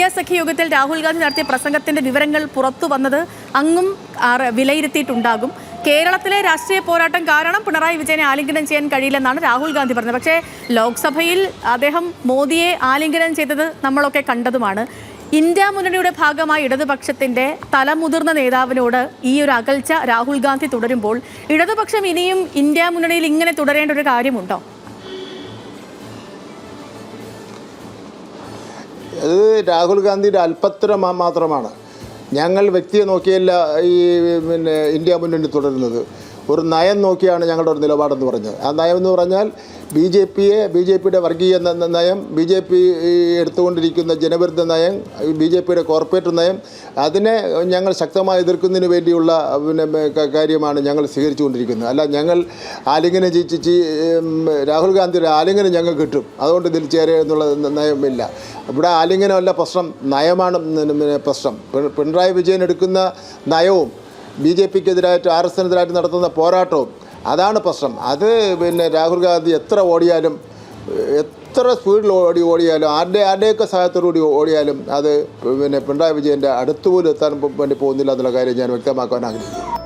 India സഖ്യ യോഗത്തിൽ രാഹുൽ ഗാന്ധി നടത്തിയ പ്രസംഗത്തിന്റെ വിവരങ്ങൾ പുറത്തു വന്നത് അങ്ങും വിലയിരുത്തിയിട്ടുണ്ടാകും. കേരളത്തിലെ രാഷ്ട്രീയ പോരാട്ടം കാരണം പിണറായി വിജയനെ ആലിംഗനം ചെയ്യാൻ കഴിയില്ലെന്നാണ് രാഹുൽ ഗാന്ധി പറഞ്ഞത്. പക്ഷേ ലോക്സഭയിൽ അദ്ദേഹം മോദിയെ ആലിംഗനം ചെയ്തത് നമ്മളൊക്കെ കണ്ടതുമാണ്. ഇന്ത്യ മുന്നണിയുടെ ഭാഗമായി ഇടതുപക്ഷത്തിന്റെ തലമുതിർന്ന നേതാവിനോട് ഈ ഒരു അകൽച്ച രാഹുൽ ഗാന്ധി തുടരുമ്പോൾ ഇടതുപക്ഷം ഇനിയും ഇന്ത്യ മുന്നണിയിൽ ഇങ്ങനെ തുടരേണ്ട ഒരു കാര്യമുണ്ടോ? അത് രാഹുൽ ഗാന്ധിയുടെ അല്പത്തരം മാത്രമാണ്. ഞങ്ങൾ വ്യക്തിയെ നോക്കിയല്ല ഈ ഇന്ത്യ മുന്നണി തുടരുന്നത്. ഒരു നയം നോക്കിയാണ് ഞങ്ങളുടെ ഒരു നിലപാടെന്ന് പറഞ്ഞത്. ആ നയം എന്ന് പറഞ്ഞാൽ ബി ജെ പിയുടെ വർഗീയ നയം, ബി ജെ പി എടുത്തുകൊണ്ടിരിക്കുന്ന ജനവിരുദ്ധ നയം, ബി ജെ പിയുടെ കോർപ്പറേറ്റ് നയം, അതിനെ ഞങ്ങൾ ശക്തമായി എതിർക്കുന്നതിന് വേണ്ടിയുള്ള കാര്യമാണ് ഞങ്ങൾ സ്വീകരിച്ചുകൊണ്ടിരിക്കുന്നത്. അല്ല ഞങ്ങൾ ആലിംഗനം രാഹുൽ ഗാന്ധിയുടെ ആലിംഗനം ഞങ്ങൾ കിട്ടും, അതുകൊണ്ട് ഇതിൽ ചേരുക എന്നുള്ള നയമില്ല. ഇവിടെ ആലിംഗനമല്ല പ്രശ്നം, നയമാണ് പ്രശ്നം. പിണറായി വിജയൻ എടുക്കുന്ന നയവും ബി ജെ പിക്കെതിരായിട്ട് RSSനെതിരായിട്ട് നടത്തുന്ന പോരാട്ടവും അതാണ് പ്രശ്നം. അത് രാഹുൽ ഗാന്ധി എത്ര ഓടിയാലും, എത്ര സ്പീഡിൽ ഓടിയാലും, ആരുടെയൊക്കെ സഹായത്തോടുകൂടി ഓടിയാലും അത് പിണറായി വിജയൻ്റെ അടുത്തുപോലും എത്താൻ വേണ്ടി പോകുന്നില്ല എന്നുള്ള കാര്യം ഞാൻ വ്യക്തമാക്കാൻ ആഗ്രഹിക്കുന്നു.